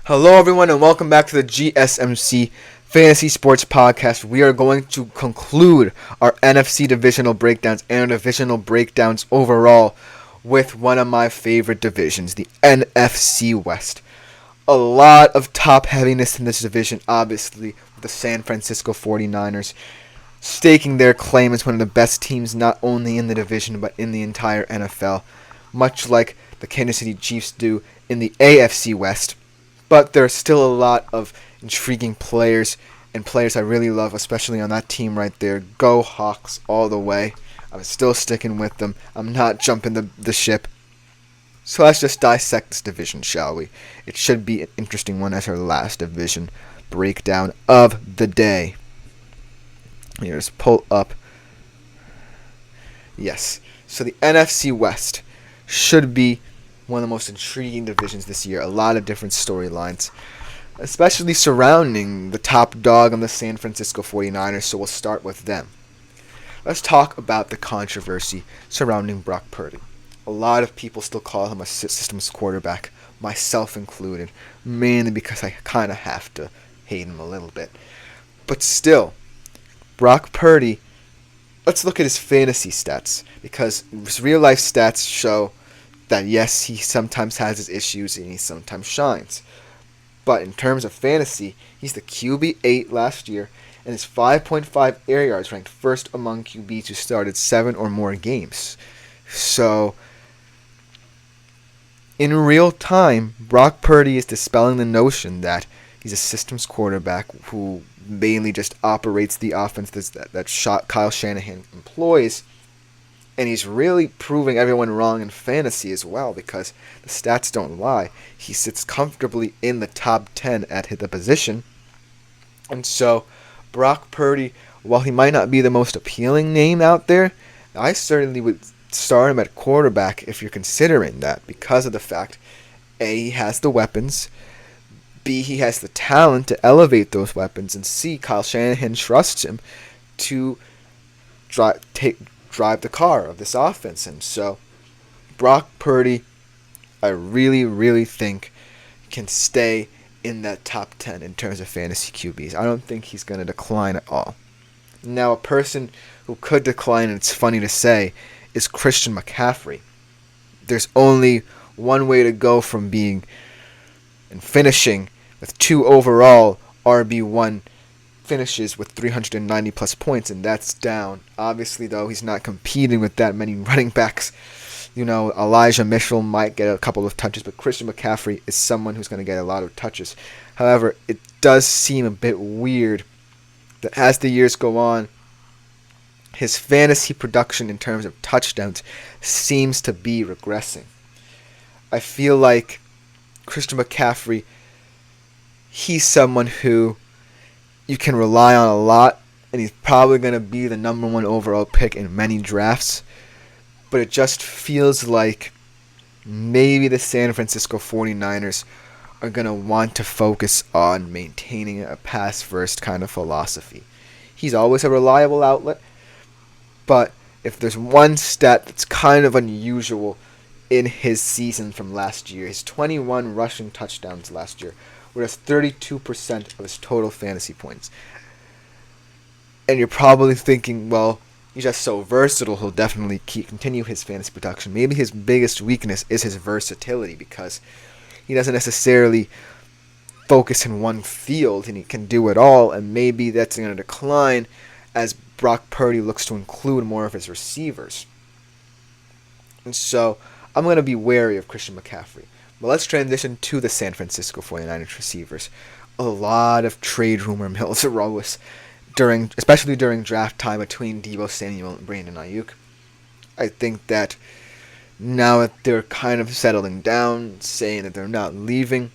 Hello, everyone, and welcome back to the GSMC Fantasy Sports Podcast. We are going to conclude our NFC divisional breakdowns and our divisional breakdowns overall with one of my favorite divisions, the NFC West. A lot of top heaviness in this division, obviously, with the San Francisco 49ers staking their claim as one of the best teams not only in the division but in the entire NFL, much like the Kansas City Chiefs do in the AFC West. But there are still a lot of intriguing players and players I really love, especially on that team right there. Go Hawks all the way. I'm still sticking with them. I'm not jumping the ship. So let's just dissect this division, shall we? It should be an interesting one as our last division breakdown of the day. Here, just pull up. Yes. So the NFC West should be one of the most intriguing divisions this year. A lot of different storylines, especially surrounding the top dog on the San Francisco 49ers, so we'll start with them. Let's talk about the controversy surrounding Brock Purdy. A lot of people still call him a systems quarterback, myself included, mainly because I kind of have to hate him a little bit. But still, Brock Purdy, let's look at his fantasy stats, because his real-life stats show that yes, he sometimes has his issues and he sometimes shines. But in terms of fantasy, he's the QB8 last year, and his 5.5 air yards ranked first among QBs who started 7 or more games. So, in real time, Brock Purdy is dispelling the notion that he's a systems quarterback who mainly just operates the offense that Kyle Shanahan employs. And he's really proving everyone wrong in fantasy as well, because the stats don't lie. He sits comfortably in the top 10 at the position. And so, Brock Purdy, while he might not be the most appealing name out there, I certainly would start him at quarterback if you're considering that, because of the fact, A, he has the weapons, B, he has the talent to elevate those weapons, and C, Kyle Shanahan trusts him to drive the car of this offense. And so Brock Purdy, I really, really think can stay in that top 10 in terms of fantasy QBs. I don't think he's going to decline at all. Now, a person who could decline, and it's funny to say, is Christian McCaffrey. There's only one way to go from being and finishing with 2 overall RB1 finishes with 390 plus points, and that's down. Obviously, though, he's not competing with that many running backs. You know, Elijah Mitchell might get a couple of touches, but Christian McCaffrey is someone who's going to get a lot of touches. However, it does seem a bit weird that as the years go on, his fantasy production in terms of touchdowns seems to be regressing. I feel like Christian McCaffrey, he's someone who you can rely on a lot, and he's probably going to be the number 1 overall pick in many drafts. But it just feels like maybe the San Francisco 49ers are going to want to focus on maintaining a pass-first kind of philosophy. He's always a reliable outlet, but if there's one stat that's kind of unusual in his season from last year, his 21 rushing touchdowns last year, whereas 32% of his total fantasy points. And you're probably thinking, well, he's just so versatile, he'll definitely continue his fantasy production. Maybe his biggest weakness is his versatility, because he doesn't necessarily focus in one field, and he can do it all, and maybe that's going to decline as Brock Purdy looks to include more of his receivers. And so, I'm going to be wary of Christian McCaffrey. But let's transition to the San Francisco 49ers receivers. A lot of trade rumor mills arose, especially during draft time, between Deebo Samuel and Brandon Ayuk. I think that now that they're kind of settling down, saying that they're not leaving,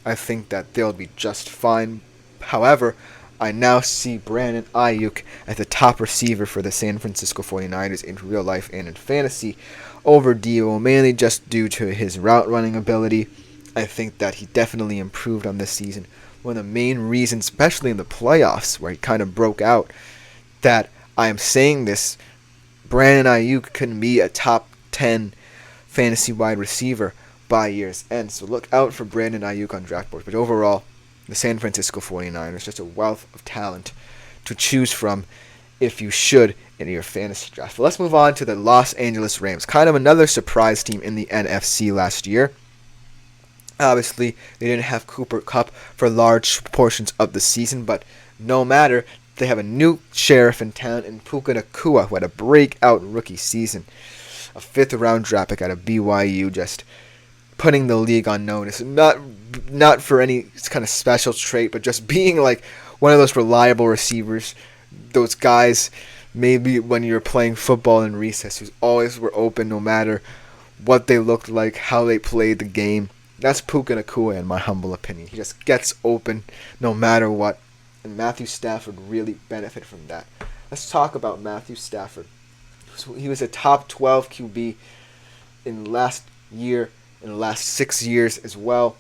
I think that they'll be just fine. However, I now see Brandon Ayuk as the top receiver for the San Francisco 49ers in real life and in fantasy over Deebo, mainly just due to his route running ability. I think that he definitely improved on this season. One of the main reasons, especially in the playoffs, where he kind of broke out, that I am saying this, Brandon Ayuk couldn't be a top 10 fantasy wide receiver, by year's end. So look out for Brandon Ayuk on draft boards. But overall, the San Francisco 49ers, just a wealth of talent to choose from if you should in your fantasy draft. But let's move on to the Los Angeles Rams. Kind of another surprise team in the NFC last year. Obviously, they didn't have Cooper Kupp for large portions of the season, but no matter, they have a new sheriff in town in Puka Nacua, who had a breakout rookie season. A 5th-round draft pick out of BYU, just putting the league on notice. Not for any kind of special trait, but just being like one of those reliable receivers. Those guys, maybe when you're playing football in recess, who always were open no matter what they looked like, how they played the game. That's Puka Nacua, in my humble opinion. He just gets open no matter what. And Matthew Stafford really benefited from that. Let's talk about Matthew Stafford. He was a top 12 QB in last year, in the last 6 years as well.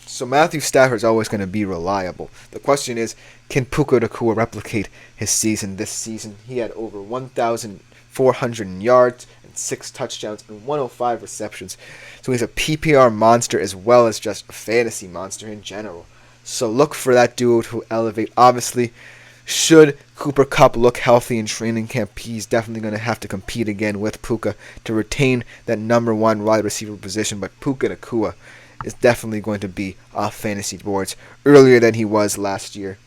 So Matthew Stafford is always going to be reliable. The question is, can Puka Nacua replicate his season this season? He had over 1,400 yards and 6 touchdowns and 105 receptions. So he's a PPR monster as well as just a fantasy monster in general. So look for that duo to elevate. Obviously, should Cooper Kupp look healthy in training camp, he's definitely going to have to compete again with Puka to retain that number 1 wide receiver position. But Puka Nacua is definitely going to be off fantasy boards earlier than he was last year.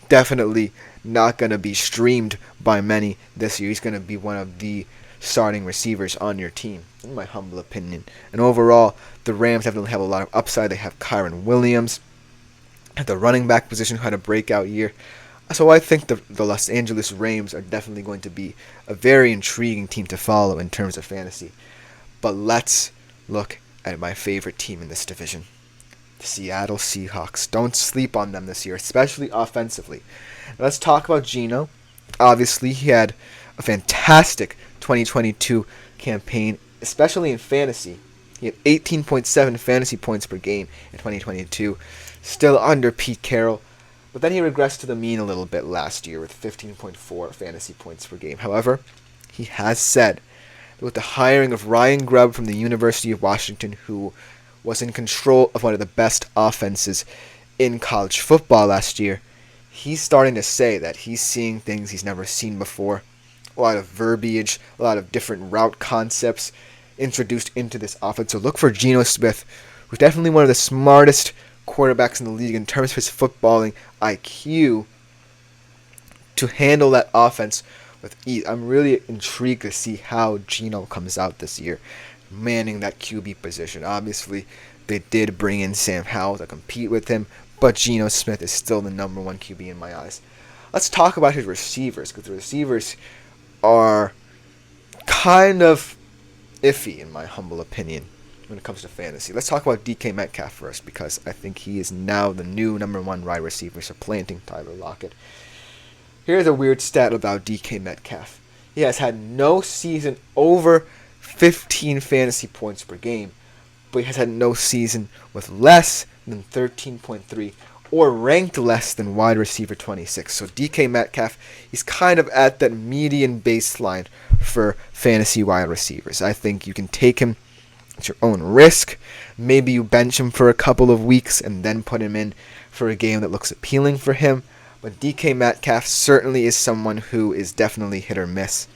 Definitely not going to be streamed by many this year. He's going to be one of the starting receivers on your team, in my humble opinion. And overall, the Rams definitely have a lot of upside. They have Kyron Williams at the running back position, who had a breakout year. So I think the Los Angeles Rams are definitely going to be a very intriguing team to follow in terms of fantasy. But let's look at my favorite team in this division, the Seattle Seahawks. Don't sleep on them this year, especially offensively. Let's talk about Geno. Obviously, he had a fantastic 2022 campaign, especially in fantasy. He had 18.7 fantasy points per game in 2022, still under Pete Carroll. But then he regressed to the mean a little bit last year with 15.4 fantasy points per game. However, he has said that with the hiring of Ryan Grubb from the University of Washington, who was in control of one of the best offenses in college football last year, he's starting to say that he's seeing things he's never seen before. A lot of verbiage, a lot of different route concepts introduced into this offense. So look for Geno Smith, who's definitely one of the smartest quarterbacks in the league in terms of his footballing IQ, to handle that offense with ease. I'm really intrigued to see how Geno comes out this year, manning that QB position. Obviously, they did bring in Sam Howell to compete with him, but Geno Smith is still the number 1 QB in my eyes. Let's talk about his receivers, because the receivers are kind of iffy, in my humble opinion, when it comes to fantasy. Let's talk about DK Metcalf first, because I think he is now the new number 1 wide receiver, supplanting Tyler Lockett. Here's a weird stat about DK Metcalf. He has had no season over 15 fantasy points per game, but he has had no season with less than 13.3 or ranked less than wide receiver 26. So DK Metcalf, he's kind of at that median baseline for fantasy wide receivers. I think you can take him at your own risk. Maybe you bench him for a couple of weeks and then put him in for a game that looks appealing for him. But DK Metcalf certainly is someone who is definitely hit or miss.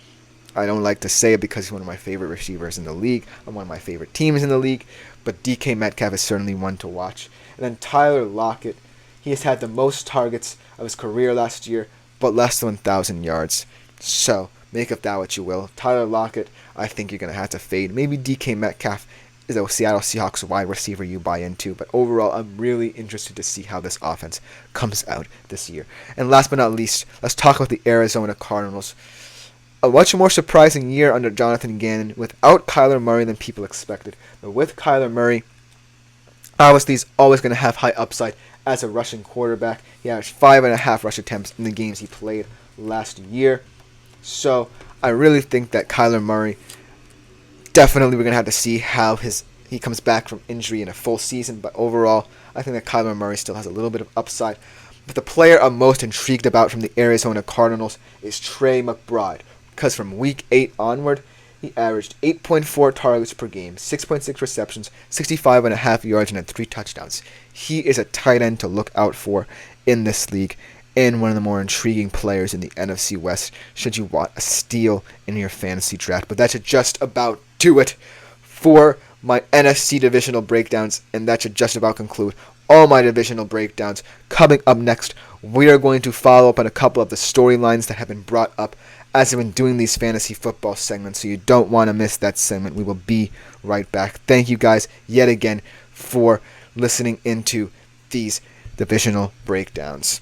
I don't like to say it because he's one of my favorite receivers in the league, and one of my favorite teams in the league, but DK Metcalf is certainly one to watch. And then Tyler Lockett, he has had the most targets of his career last year, but less than 1,000 yards. So, make of that what you will. Tyler Lockett, I think you're going to have to fade. Maybe DK Metcalf is a Seattle Seahawks wide receiver you buy into, but overall, I'm really interested to see how this offense comes out this year. And last but not least, let's talk about the Arizona Cardinals. A much more surprising year under Jonathan Gannon without Kyler Murray than people expected. But with Kyler Murray, obviously he's always going to have high upside as a rushing quarterback. He averaged 5.5 rush attempts in the games he played last year. So I really think that Kyler Murray, definitely we're going to have to see how he comes back from injury in a full season. But overall, I think that Kyler Murray still has a little bit of upside. But the player I'm most intrigued about from the Arizona Cardinals is Trey McBride. Because from week 8 onward, He averaged 8.4 targets per game, 6.6 receptions, 65.5 yards, and had 3 touchdowns. He is a tight end to look out for in this league, and one of the more intriguing players in the NFC West should you want a steal in your fantasy draft. But that should just about do it for my NFC divisional breakdowns, and that should just about conclude all my divisional breakdowns. Coming up next, we are going to follow up on a couple of the storylines that have been brought up as I've been doing these fantasy football segments, so you don't want to miss that segment. We will be right back. Thank you guys yet again for listening into these divisional breakdowns.